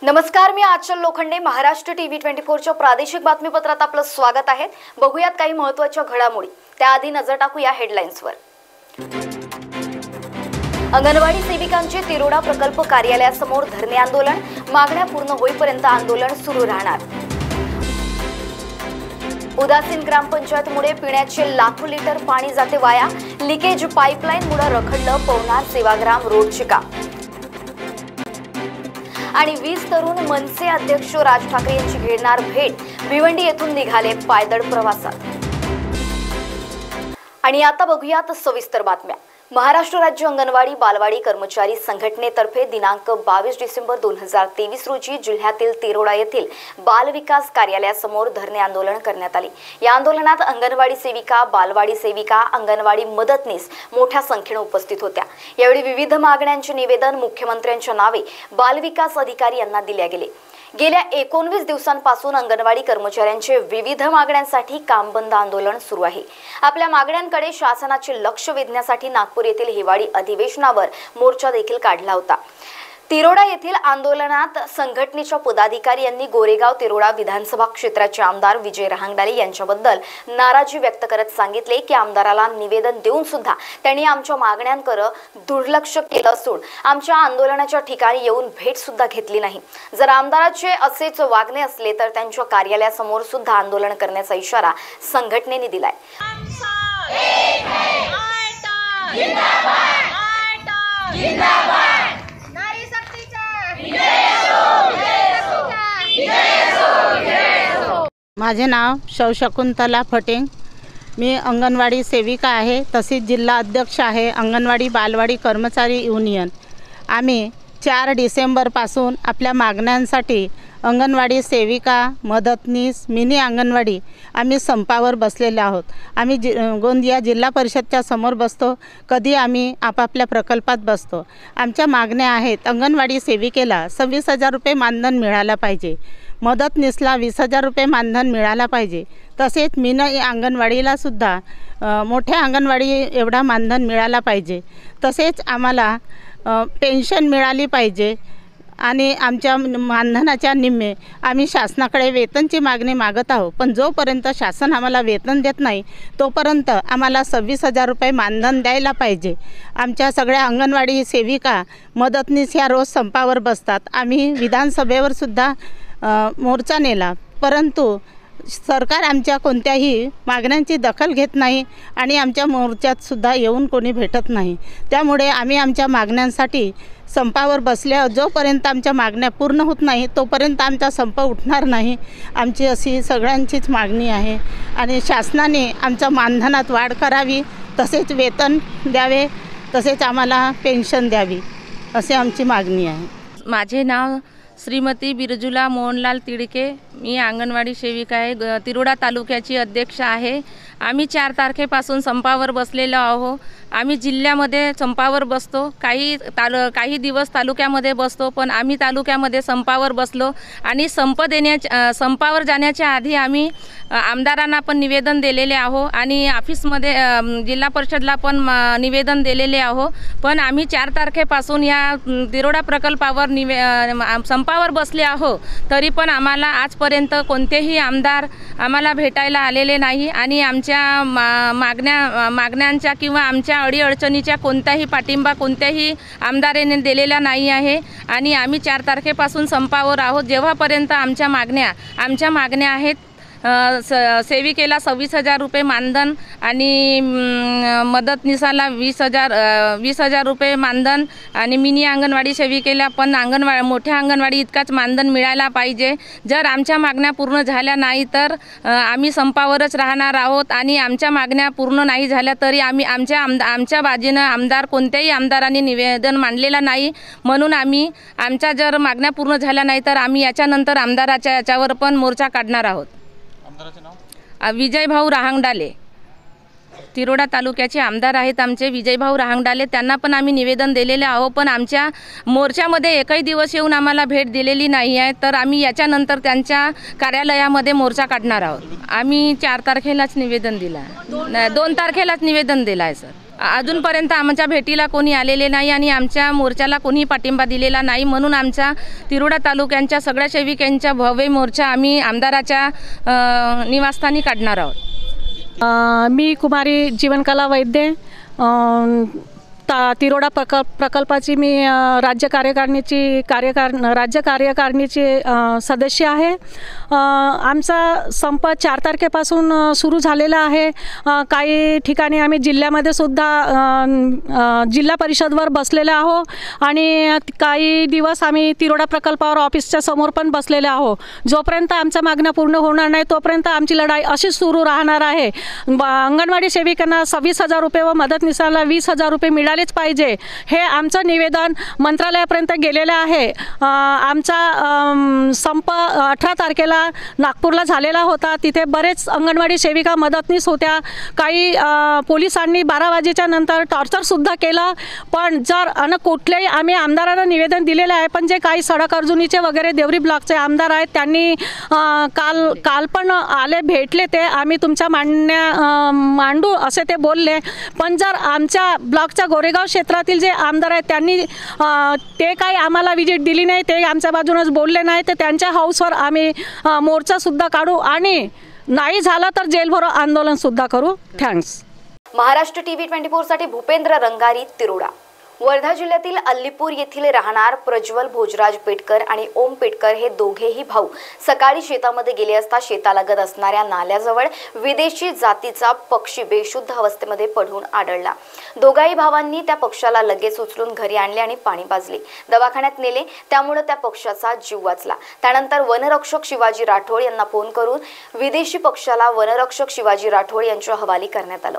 नमस्कार, मी आचल लोखंडे. महाराष्ट्र टीव्ही 24 च्या प्रादेशिक बातमीपत्रात आपलं स्वागत आहे. बघूयात काही महत्त्वाच्या घडामोडी. त्याआधी नजर टाकूया हेडलाईन्सवर. अंगणवाडी सेविकांचे तिरोडा प्रकल्प कार्यालयासमोर धरणे आंदोलन. मागण्या पूर्ण होईपर्यंत आंदोलन सुरू राहणार. उदासीन ग्रामपंचायतमुळे पिण्याचे लाखो लिटर पाणी जाते वाया. लिकेज पाईपलाईनमुळे रखडलं पवनार सेवाग्राम रोडचे काम. आणि 20 तरुण मनसे अध्यक्ष राज ठाकरे यांची घेणार भेट. भिवंडी येथून निघाले पायदळ प्रवासात. आणि आता बघूयात सविस्तर बातम्या. महाराष्ट्र राज्य अंगणवाडी बालवाडी कर्मचारी संघटनेतर्फे दिनांक 22 डिसेंबर 2023 रोजी जिल्ह्यातील तिरोडा येथील बाल विकास कार्यालयासमोर धरणे आंदोलन करण्यात आले. या आंदोलनात अंगणवाडी सेविका, बालवाडी सेविका, अंगणवाडी मदतनीस मोठ्या संख्येने उपस्थित होत्या. यावेळी विविध मागण्यांचे निवेदन मुख्यमंत्र्यांच्या नावे बाल विकास अधिकारी यांना दिले गेले. गेल्या 19 दिवसांपासून अंगणवाडी कर्मचाऱ्यांचे विविध मागण्यांसाठी कामबंद आंदोलन सुरू आहे. आपल्या मागण्यांकडे शासनाचे लक्ष वेधण्यासाठी नागपूर येथील हिवाळी अधिवेशनावर मोर्चा देखील काढला होता. तिरोडा येथील आंदोलनात संघटनेच्या पदाधिकारी यांनी गोरेगाव तिरोडा विधानसभा क्षेत्राचे आमदार विजय रहांगडाले यांच्याबद्दल नाराजी व्यक्त करत सांगितले की आमदाराला निवेदन देऊन सुद्धा त्यांनी आमच्या मागण्यांकडे दुर्लक्ष केलं असून आमच्या आंदोलनाच्या ठिकाणी येऊन भेट सुद्धा घेतली नाही. जर आमदाराचे असेच वागणे असले तर त्यांच्या कार्यालयासमोर सुद्धा आंदोलन करण्याचा इशारा संघटनेने दिलाय. माझे नाव शकुंतला फटेंग. मी अंगणवाडी सेविका आहे, तसेच जिल्हा अध्यक्ष आहे अंगणवाडी बालवाडी कर्मचारी युनियन. आम्ही 4 डिसेंबरपासून आपल्या मागण्यांसाठी अंगणवाडी सेविका, मदतनीस, मिनी अंगणवाडी आम्ही संपावर बसलेले आहोत. आम्ही गोंदिया जिल्हा परिषदच्या समोर बसतो, कधी आम्ही आपापल्या प्रकल्पात बसतो. आमच्या मागण्या आहेत: अंगणवाडी सेविकेला 26,000 रुपये मानधन मिळाला पाहिजे, मदतनीसला 20,000 रुपये मानधन मिळाला पाहिजे, तसेच मिनी अंगणवाडीला सुद्धा मोठ्या अंगणवाडी एवढा मानधन मिळाला पाहिजे. तसेच आम्हाला पेन्शन मिळाली पाहिजे आणि आमच्या मानधनाच्या निम्मे आम्ही शासनाकडे वेतनची मागणी मागत आहोत. पण जोपर्यंत शासन आम्हाला वेतन देत नाही तोपर्यंत आम्हाला 26,000 रुपये मानधन द्यायला पाहिजे. आमच्या सगळ्या अंगणवाडी सेविका, मदतनीस ह्या रोज संपावर बसतात. आम्ही विधानसभेवर सुद्धा मोर्चा नेला, परंतु सरकार आमच्या कोणत्याही मागण्यांची दखल घेत नाही आणि आमच्या मोर्चात सुद्धा येऊन कोणी भेटत नाही. त्यामुळे आम्ही आमच्या मागण्यांसाठी संपावर बसल्या. जोपर्यंत आमच्या मागण्या पूर्ण होत नाही तोपर्यंत आमचा संप उठणार नाही, आमची अशी सगळ्यांचीच मागणी आहे. आणि शासनाने आमच्या मानधनात वाढ करावी, तसेच वेतन द्यावे, तसेच आम्हाला पेन्शन द्यावी, असे आमची मागणी आहे. माझे नाव श्रीमती बिरजुला मोहनलाल तिडके. मी अंगणवाडी सेविका आहे, तिरोडा तालुक्याची अध्यक्ष आहे. आम्ही 4 तारखेपासून संपावर बसलेलो आहोत. आम्ही जिल्ह्यामध्ये संपावर बसतो, काही दिवस तालुक्यामध्ये बसतो, पण आम्ही तालुक्यामध्ये संपावर बसलो. आणि संपावर जाण्याच्या आधी आम्ही आमदारांना पण निवेदन दिलेले आहोत आणि ऑफिसमध्ये जिल्हा परिषदला पण निवेदन दिलेले आहोत. पण आम्ही 4 तारखेपासून या तिरोडा प्रकल्पावर संपावर बसले आहोत, तरी पण आम्हाला आजपर्यंत कोणतेही आमदार आम्हाला भेटायला आलेले नाही आणि आमच्या मागण्यांच्या किंवा आमच्या अडीअडचणीच्या कोणताही पाठिंबा कोणत्याही आमदाराने दिलेला नाही आहे. आणि आम्ही 4 तारखेपासून संपावर आहोत. जेव्हापर्यंत आमच्या मागण्या आहेत सेविकेला 26,000 रुपये मानधन आणि मदतनीसाला 20,000 रुपये मानधन आणि मिनी अंगणवाडी सेविकेला पण मोठ्या अंगणवाडी इतकाच मानधन मिळायला पाहिजे. जर आमच्या मागण्या पूर्ण झाल्या नाही तर आम्ही संपावरच राहणार आहोत. आणि आमच्या मागण्या पूर्ण नाही झाल्या तरी आम्ही आमच्या बाजूने कोणत्याही आमदारांनी निवेदन मांडलेलं नाही. म्हणून आमच्या जर मागण्या पूर्ण झाल्या नाही तर आम्ही याच्यानंतर आमदाराच्या याच्यावर पण मोर्चा काढणार आहोत. विजयभाऊ रहांगडाले तिरोडा तालुक्याचे आमदार आहेत आमचे विजयभाऊ रहांगडाले. त्यांना पण आम्ही निवेदन दिलेले आहोत, पण आमच्या मोर्चामध्ये एकही दिवस येऊन आम्हाला भेट दिलेली नाही आहे. तर आम्ही याच्यानंतर त्यांच्या कार्यालयामध्ये मोर्चा काढणार आहोत. आम्ही 4 तारखेलाच निवेदन दिलं आहे, 2 तारखेलाच निवेदन दिलं आहे सर. अजूनपर्यंत आमच्या भेटीला कोणी आलेले नाही आणि आमच्या मोर्चाला कोणी पाठिंबा दिलेला नाही. म्हणून आमच्या तिरोडा तालुक्यांच्या सगळ्या सेविकांच्या भव्य मोर्चा आम्ही आमदाराच्या निवासस्थानी काढणार आहोत. मी कुमारी जीवनकला वैद्य तिरोडा प्रकल्पाची मी राज्य कार्यकारिणीची सदस्य आहे. आमचा संप 4 तारखेपासून सुरू झालेला आहे. काही ठिकाणी आम्ही जिल्ह्यामध्ये सुद्धा जिल्हा परिषदवर बसलेले आहो आणि काही दिवस आम्ही तिरोडा प्रकल्पावर ऑफिसच्या समोर पण बसलेले आहो. जोपर्यंत आमच्या मागण्या पूर्ण होणार नाही तोपर्यंत आमची लढाई अशीच सुरू राहणार आहे. अंगणवाडी सेविकांना 26,000 रुपये व मदतनीसाला 20,000 रुपये मिळालेच पाहिजे हे आमचं निवेदन मंत्रालयापर्यंत गेलेलं आहे. आमचा संप 18 तारखेला नागपूरला झालेला होता. तिथे बरेच अंगणवाडी सेविका मदतनीस होत्या. काही पोलिसांनी 12 वाजेच्या नंतर टॉर्चरसुद्धा केलं. पण जर कुठलेही आम्ही आमदारांना निवेदन दिलेलं आहे, पण जे काही सडक अर्जुनीचे वगैरे देवरी ब्लॉकचे आमदार आहेत त्यांनी काल पण आले, भेटले. ते आम्ही तुमच्या मांडण्या मांडू असे ते बोलले. पण जर आमच्या ब्लॉकच्या गोरेगाव क्षेत्रातील जे आमदार आहेत त्यांनी ते काही आम्हाला विजिट दिली नाही, ते आमच्या बाजूनच बोलले नाही, तर त्यांच्या हाऊसवर आम्ही मोर्चासुद्धा काढू आणि नाही झालं तर जेलभरो आंदोलनसुद्धा करू. थँक्स. महाराष्ट्र टीव्ही 24 साठी भूपेंद्र रंगारी, तिरोडा. वर्धा जिल्ह्यातील अल्लीपूर येथील राहणार प्रज्वल भोजराज पेटकर आणि ओम पेटकर हे दोघेही भाऊ सकाळी शेतामध्ये गेले असता शेतालगत असणाऱ्या नाल्याजवळ विदेशी जातीचा पक्षी बेशुद्ध अवस्थेमध्ये पडून आढळला. दोघाही भावांनी त्या पक्षाला लगेच उचलून घरी आणले आणि पाणी पाजले, दवाखान्यात नेले. त्यामुळे त्या पक्षाचा जीव वाचला. त्यानंतर वनरक्षक शिवाजी राठोड यांना फोन करून विदेशी पक्षाला वनरक्षक शिवाजी राठोड यांच्या हवाली करण्यात आलं.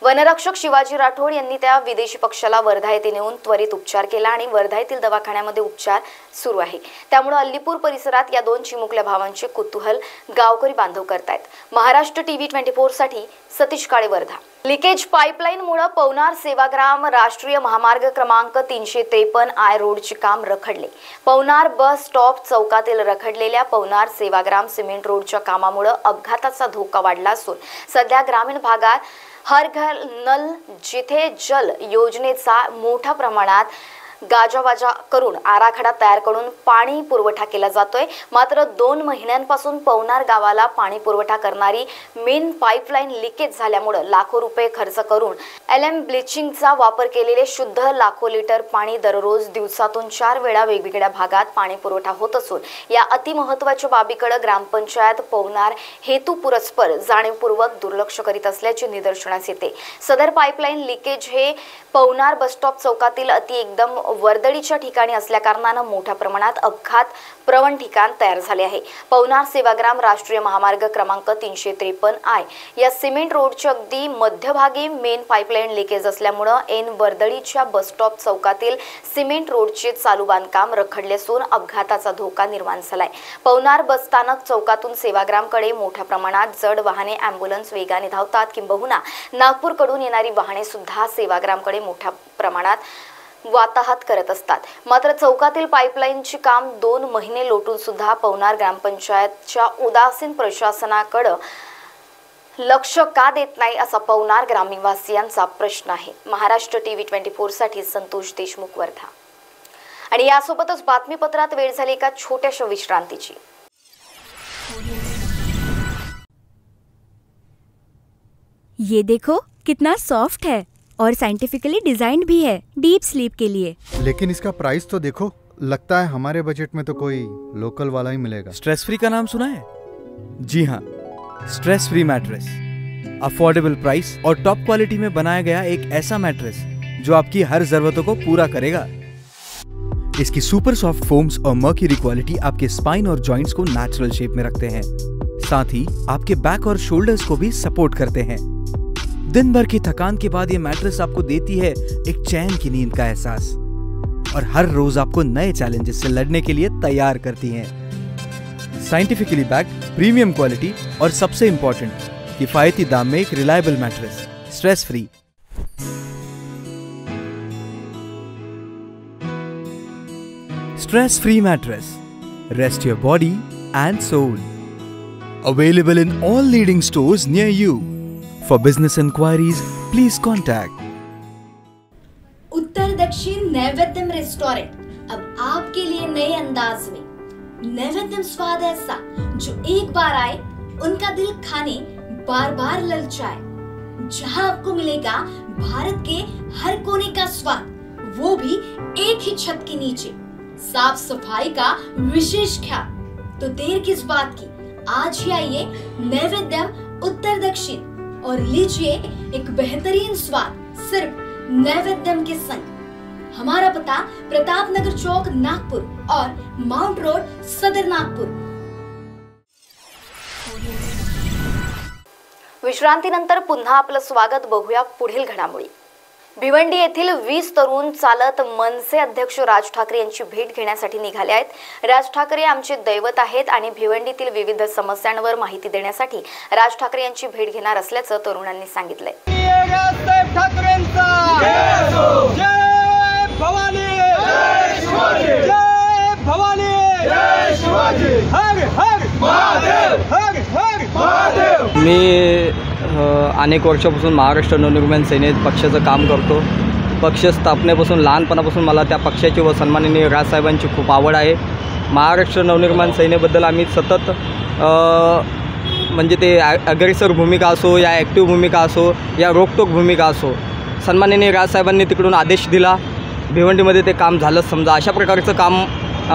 वनरक्षक शिवाजी राठोड यांनी त्या विदेशी पक्षाला वर्धा येथे नेऊन त्वरित उपचार केला आणि वर्धा येथील दवाखान्यामध्ये उपचार सुरू आहे. त्यामुळे अल्लीपूर परिसरात या 2 चिमुकल्या भावांचे कुतूहल गावकरी बांधव करतायत. महाराष्ट्र टीव्ही 24 साठी सतीश काळे, वर्धा. लिकेज पाईपलाईनमुळे पवनार सेवाग्राम राष्ट्रीय महामार्ग क्रमांक 353I रोडचे काम रखडले. पवनार बस स्टॉप चौकातील रखडलेल्या पवनार सेवाग्राम सिमेंट रोडच्या कामामुळे अपघाताचा धोका वाढला असून सध्या ग्रामीण भागात हर घर नल जिथे जल योजनेचा मोठ्या प्रमाणात गाजावाजा करून आराखडा तयार करून पाणी पुरवठा केला जातोय. मात्र 2 महिन्यांपासून पवनार गावाला पाणी पुरवठा करणारी मेन पाईपलाईन लिकेज झाल्यामुळे लाखो रुपये खर्च करून LM ब्लिचिंगचा वापर केलेले शुद्ध लाखो लिटर पाणी दररोज दिवसातून 4 वेळा वेगवेगळ्या भागात पाणी पुरवठा होत असून या अतिमहत्त्वाच्या बाबीकडे ग्रामपंचायत पवनार हेतुपुरस्पर जाणीवपूर्वक दुर्लक्ष करीत असल्याचे निदर्शनास येते. सदर पाईपलाईन लिकेज हे पवनार बसस्टॉप चौकातील एकदम वर्दळीच्या ठिकाणी असल्या कारणाने मोठ्या प्रमाणात अपघात प्रवण ठिकाण तयार झाले आहे. पवनार सेवाग्राम राष्ट्रीय महामार्ग क्रमांक 353I या सिमेंट रोडच्या अगदी मध्यभागी मेन पाईपलाईन लिकेज असल्यामुळे एन वर्दळीच्या बसस्टॉप चौकातील सिमेंट रोडचे चालू बांधकाम रखडले असून अपघाताचा धोका निर्माण झालाय. पवनार बस स्थानक चौकातून सेवाग्रामकडे मोठ्या प्रमाणात जड वाहने ॲम्ब्युलन्स वेगाने धावतात. किंबहुना नागपूरकडून येणारी वाहने सुद्धा सेवाग्रामकडे मोठ्या प्रमाणात वाताहत करत असतात. मात्र चौकातील पाईपलाईनचे काम 2 महिने लोटून सुद्धा पवनार ग्रामपंचायतच्या उदासीन प्रशासनाकडे लक्ष का देत नाही असा पवनार ग्रामनिवासियांचा प्रश्न आहे. महाराष्ट्र टीव्ही 24 साठी संतोष देशमुख, वर्धा. आणि यासोबतच बातमीपत्रात वेळ झाली एका छोट्याशा विश्रांतीची. ये देखो कितना सॉफ्ट है और साइंटिफिकली डिजाइंड भी है डीप स्लीप के लिए. लेकिन इसका प्राइस तो देखो, लगता है हमारे बजट में तो कोई लोकल वाला ही मिलेगा. स्ट्रेस फ्री का नाम सुना है? जी हाँ, stress free mattress. Affordable price और टॉप क्वालिटी में बनाया गया एक ऐसा मैट्रेस जो आपकी हर जरूरतों को पूरा करेगा. इसकी सुपर सॉफ्ट फोम्स और मर्क्यूरी क्वालिटी आपके स्पाइन और जॉइंट्स को नेचुरल शेप में रखते हैं. साथ ही आपके बैक और शोल्डर्स को भी सपोर्ट करते हैं. दिन भर की थकान के बाद ये मैट्रेस आपको देती है एक चैन की नींद का एहसास और हर रोज आपको नए चैलेंजेस से लड़ने के लिए तैयार करती हैं. साइंटिफिकली बैक्ड, प्रीमियम क्वालिटी और सबसे इंपॉर्टेंट, किफायती दाम में एक reliable mattress, stress free. Stress free mattress. Rest your body and soul. Available in all leading stores near you. For business inquiries, please contact naivedyam restaurant अब आपके लिए नए अंदाज में। नैवेद्यम स्वाद ऐसा जो एक बार आए उनका दिल खाने बार बार ललचाए। जहां आपको मिलेगा भारत के हर कोने का स्वाद, वो भी एक ही छत के नीचे। साफ सफाई का विशेष ख्याल, तो देर किस बात की, आज ही आइए नैवेद्यम उत्तर दक्षिण और लीजिए एक बेहतरीन स्वाद सिर्फ नैवेद्यम के संग। हमारा पता प्रताप नगर चौक नागपुर और माउंट रोड सदर नागपुर। विश्रांतीनंतर पुन्हा आपलं स्वागत। बघूया पुढील घडामोडी। भिवंडी येथील 20 तरुण चालत मनसे अध्यक्ष राज ठाकरे यांची भेट घेण्यासाठी निघाले आहेत। राज ठाकरे आमचे दैवत आहेत आणि भिवंडीतील विविध समस्यांवर माहिती देण्यासाठी राज ठाकरे यांची भेट घेणार असल्याचं तरुणांनी सांगितलंय। मी अनेक वर्षापासून महाराष्ट्र नवनिर्माण सेनेत पक्षाचं काम करतो। पक्ष स्थापनेपासून लहानपणापासून मला त्या पक्षाची व सन्माननीय राजसाहेबांची खूप आवड आहे। महाराष्ट्र नवनिर्माण सेनेबद्दल आम्ही सतत म्हणजे ते अग्रेसर भूमिका असो या ॲक्टिव्ह भूमिका असो या रोकटोक भूमिका असो, सन्माननीय राजसाहेबांनी तिकडून आदेश दिला, भिवंडीमध्ये ते काम झालं समजा। अशा प्रकारचं काम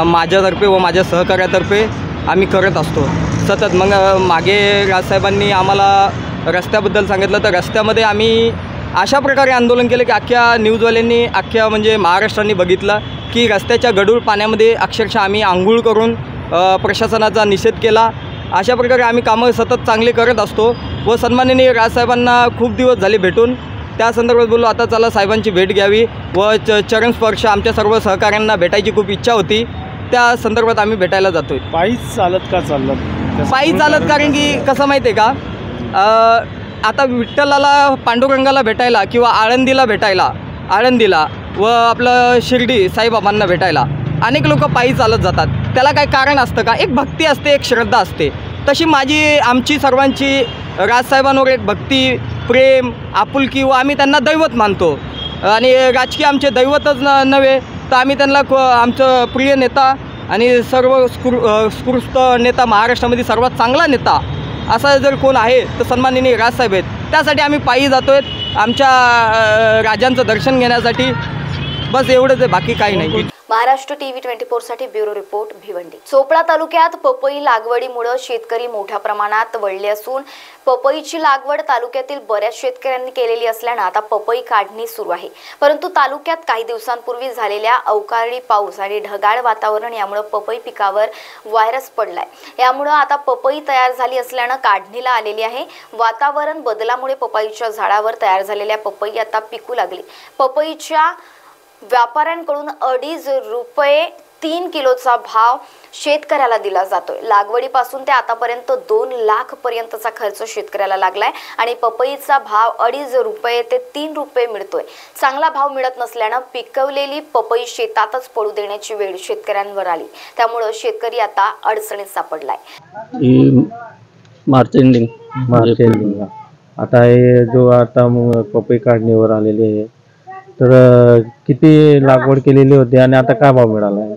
माझ्यातर्फे व माझ्या सहकार्यातर्फे आम्ही करत असतो सतत। मग मागे राजसाहेबांनी आम्हाला रस्त्याबद्दल सांगितलं, तर रस्त्यामध्ये आम्ही अशा प्रकारे आंदोलन केलं की अख्ख्या न्यूजवाल्यांनी अख्ख्या म्हणजे महाराष्ट्राने बघितलं की रस्त्याच्या गढूळ पाण्यामध्ये अक्षरशः आम्ही आंघोळ करून प्रशासनाचा निषेध केला। अशा प्रकारे आम्ही कामं सतत चांगले करत असतो व सन्माननीय राजसाहेबांना खूप दिवस झाले भेटून त्या संदर्भात बोललो आता चला साहेबांची भेट घ्यावी व चरणस्पर्श आमच्या सर्व सहकाऱ्यांना भेटायची खूप इच्छा होती, त्या संदर्भात आम्ही भेटायला जातोय। पायी चालत का चाललं? पायी चालत कारण की कसं माहिती आहे का, आता विठ्ठलाला पांडुरंगाला भेटायला किंवा आळंदीला व आपलं शिर्डी साईबाबांना भेटायला अनेक लोक पायी चालत जातात। त्याला काही कारण असतं का? एक भक्ती असते, एक श्रद्धा असते। तशी आमची सर्वांची राजसाहेबांवर एक भक्ती, प्रेम, आपुलकी व आम्ही त्यांना दैवत मानतो आणि राजकीय आमचे दैवतच नव्हे तर आम्ही त्यांना आमचं प्रिय नेता आणि सर्व उत्कृष्ट नेता, महाराष्ट्रामध्ये सर्वात चांगला नेता असा जर कोण आहे तर सन्माननीय राजसाहेब आहेत। त्यासाठी आम्ही पायी जातो आहे आमच्या राजांचं दर्शन घेण्यासाठी, बस एवढंच आहे, बाकी काही नाही। महाराष्ट्र टीव्ही 24 साठी ब्युरो रिपोर्ट भिवंडी। चोपडा तालुक्यात पपई लागवडीमुळे शेतकरी मोठ्या प्रमाणात वळले असून पपईची लागवड तालुक्यातील बऱ्याच शेतकऱ्यांनी केलेली असल्याने आता पपई काढणी सुरू आहे। परंतु तालुक्यात काही दिवसांपूर्वी झालेल्या अवकाळी पाऊस आणि ढगाळ वातावरण यामुळे पपई पिकावर व्हायरस पडलाय। यामुळे आता पपई तयार झाली असल्याने काढणीला आलेली आहे। वातावरण बदलामुळे पपईच्या झाडावर तयार झालेल्या पपई आता पिकू लागली। पपईच्या व्यापाऱ्यांकडून 2.5 रुपये 3 किलोचा भाव शेतकऱ्याला दिला जातोय। लागवडीपासून ते आतापर्यंत 2 लाख पर्यंतचा खर्च शेतकऱ्याला लागलाय आणि पपईचा भाव 2.5 रुपये ते 3 रुपये मिळतोय। चांगला भाव मिळत नसल्याने पिकवलेली पपई शेतातच पडू देण्याची वेळ शेतकऱ्यांवर आली, त्यामुळे शेतकरी आता अडचणीत सापडलाय। मार्च एंडिंग आता हे जो आता पपई काढणीवर आलेली आहे, तर किती लागवड केलेली होती आणि आता काय भाव मिळाला आहे?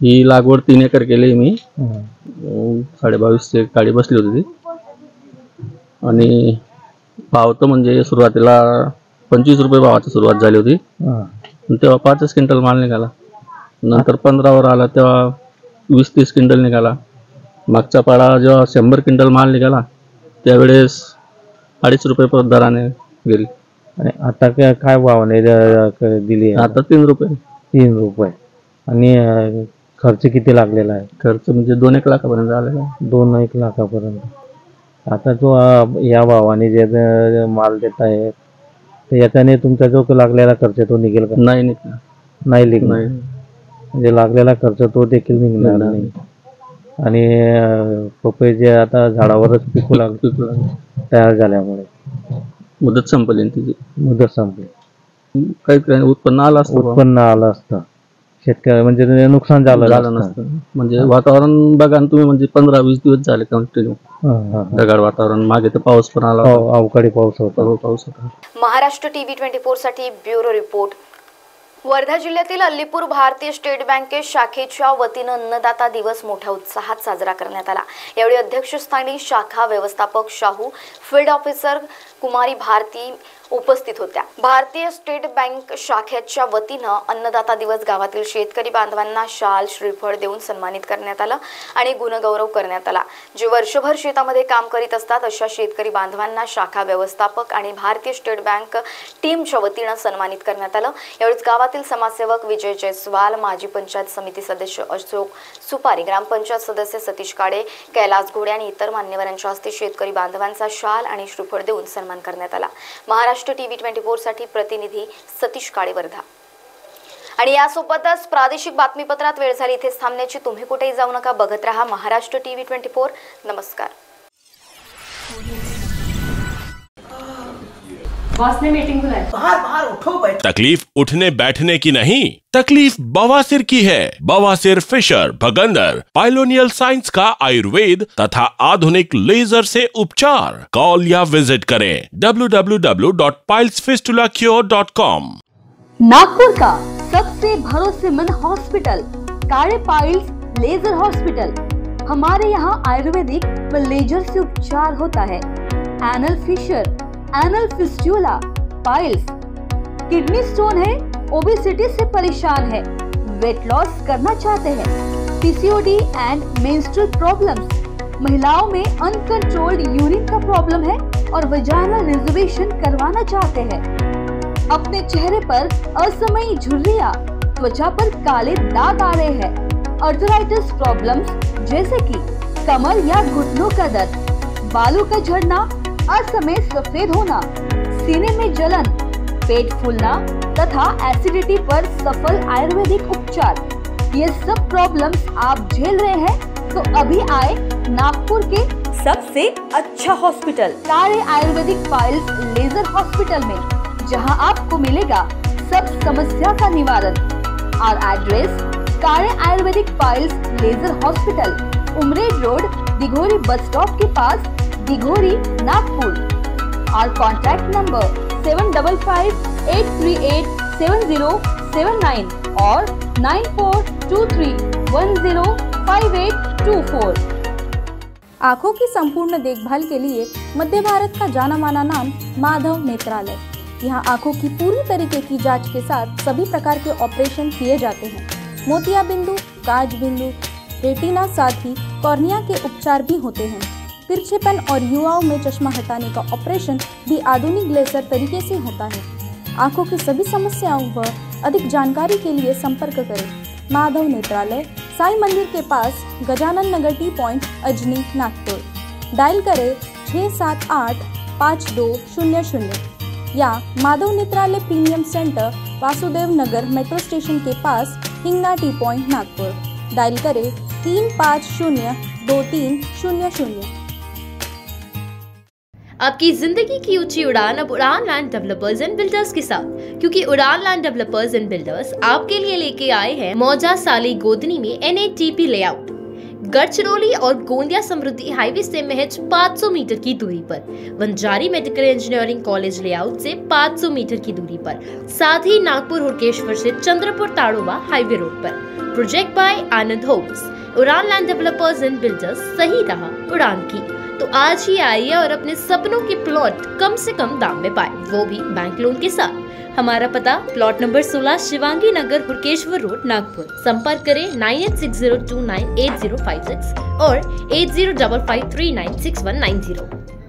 ही लागवड 3 एकर केली मी, 22.5 काडी बसली होती आणि भाव तर म्हणजे सुरुवातीला 25 रुपये भावाची सुरुवात झाली होती, तेव्हा 5 क्विंटल माल निघाला। नंतर 15वर आला तेव्हा 20-30 क्विंटल निघाला। मागचा पाडा जेव्हा 100 क्विंटल माल निघाला त्यावेळेस 2.5 रुपये दराने गेली आणि आता काय भावाने दिली? आता 3 रुपये। 3 रुपये आणि खर्च किती लागलेला आहे? खर्च म्हणजे 2-1 लाखापर्यंत आलेला आहे। 2-1 लाखापर्यंत। आता जो या भावाने जे माल देत आहे तर याच्याने तुमचा जो लागलेला खर्च तो निघेल का? नाही निघणार, नाही निघणार, म्हणजे लागलेला खर्च तो देखील निघणार नाही। आणि पपई जे आता झाडावरच पिकू लागले तयार झाल्यामुळे मुदत संपली, तिची मुदत संपली, काही उत्पन्न आलं असतं शेतकरी म्हणजे नुकसान झालं नसतं। म्हणजे वातावरण बघा तुम्ही, म्हणजे 15-20 दिवस झाले कंटिन्यू ढगाळ वातावरण, मागे तर पाऊस पण आला, अवकाळी पाऊस होता। महाराष्ट्र टीव्ही 24 साठी ब्युरो रिपोर्ट वर्धा जिल्ह्यातील अल्लीपूर भारतीय स्टेट बँके शाखेच्या वतीनं अन्नदाता दिवस मोठ्या उत्साहात साजरा करण्यात आला। यावेळी अध्यक्षस्थानी शाखा व्यवस्थापक शाहू, फील्ड ऑफिसर कुमारी भारती उपस्थित होत्या। भारतीय स्टेट बँक शाखेच्या वतीनं अन्नदाता दिवस गावातील शेतकरी बांधवांना शाल, श्रीफळ देऊन सन्मानित करण्यात आलं आणि गुणगौरव करण्यात आला। जे वर्षभर शेतामध्ये काम करीत असतात अशा शेतकरी बांधवांना शाखा व्यवस्थापक आणि भारतीय स्टेट बँक टीमच्या वतीनं सन्मानित करण्यात आलं। यावेळी गावातील समाजसेवक विजय जयस्वाल, माजी पंचायत समिती सदस्य अशोक सुपारी, ग्रामपंचायत सदस्य सतीश काळे, कैलास घोडे आणि इतर मान्यवरांच्या हस्ते शेतकरी बांधवांचा शाल आणि श्रीफळ देऊन सन्मान करण्यात आला। महाराष्ट्र टीव्ही 24 साठी प्रतिनिधी सतीश काळे, वर्धा। आणि यासोबतच प्रादेशिक बातमीपत्रात वेळ झाली इथेच थांबण्याची। तुम्ही कुठेही जाऊ नका, बघत रहा महाराष्ट्र टीव्ही 24। नमस्कार। बॉस ने मीटिंग बुलाई। बाहर उठो बैठो। तकलीफ उठने बैठने की नहीं, तकलीफ बवासीर की है। बवासीर, फिशर, भगंदर, पाइलोनियल साइंस का आयुर्वेद तथा आधुनिक लेजर से उपचार। कॉल या विजिट करें www.pilesfistulacure.com। नागपुर का सबसे भरोसेमंद hospital Kale piles laser hospital. हमारे यहाँ आयुर्वेदिक व लेजर से उपचार होता है। Anal fissure, anal fistula, piles, kidney stone है, ओबेसिटी से परेशान है, वेट लॉस करना चाहते हैं, पीसीओडी एंड मेंस्ट्रुअल प्रॉब्लम्स, महिलाओं में अनकंट्रोल्ड यूरिन का प्रॉब्लम है और वजाइनल रिजर्वेशन करवाना चाहते हैं, अपने चेहरे पर असमयी झुर्रियां, त्वचा पर काले दाग आ रहे हैं, अर्थराइटिस प्रॉब्लम्स जैसे कि कमर या घुटनों का दर्द, बालों का झड़ना, असमय सफेद होना, सीने में जलन, पेट फूलना तथा एसिडिटी पर सफल आयुर्वेदिक उपचार, ये सब प्रॉब्लम्स आप झेल रहे हैं तो अभी आए नागपुर के सबसे अच्छा hospital Kale Ayurvedic piles laser hospital में, जहां आपको मिलेगा सब समस्या का निवारण। और address Kale Ayurvedic piles laser hospital, Umred road, Dighori bus stop के पास, दिघोरी, नागपुर। और कॉन्टैक्ट नंबर 7538387079 और 9423105824। आँखों की संपूर्ण देखभाल के लिए मध्य भारत का जाना माना नाम माधव नेत्रालय। यहाँ आँखों की पूरी तरीके की जांच के साथ सभी प्रकार के ऑपरेशन किए जाते हैं। मोतिया बिंदु, काज बिंदु, रेटिना, साथ ही कॉर्निया के उपचार भी होते हैं। तिरछेपन और युवाओं में चश्मा हटाने का ऑपरेशन भी आधुनिक लेजर तरीके से होता है। आँखों की सभी समस्याओं व अधिक जानकारी के लिए संपर्क करें माधव नेत्रालय, साई मंदिर के पास, Gajanan Nagar T point, Ajni, Nagpur. Dial करें 6785200 या Madhav Netralaya premium centre, Vasudev Nagar metro station के पास, Hingna T point, Nagpur. Dial करें 35023000। आपकी जिंदगी की ऊंची उड़ान अब Udaan land developers and builders के साथ, क्योंकि उड़ान लैंड डेवलपर्स एंड बिल्डर्स आपके लिए लेके आए हैं मौजा साली गोदनी में NATP लेआउट। गढ़चिरौली और गोंदिया समृद्धि हाईवे से महज 500 मीटर की दूरी पर, Vanjari medical engineering college layout से 500 मीटर की दूरी पर, साथ ही नागपुर हुड़केश्वर से चंद्रपुर ताड़ोबा हाईवे रोड पर। Project by Anand homes. Udaan land developers and builders, सही रहा उड़ान की। तो आज ही आइए और अपने सपनों के प्लॉट कम से कम दाम में पाए, वो भी बैंक लोन के साथ। हमारा पता प्लॉट नंबर 16, शिवांगी नगर, हुड़केश्वर रोड, नागपुर। संपर्क करें 9860298056 और 8055396190।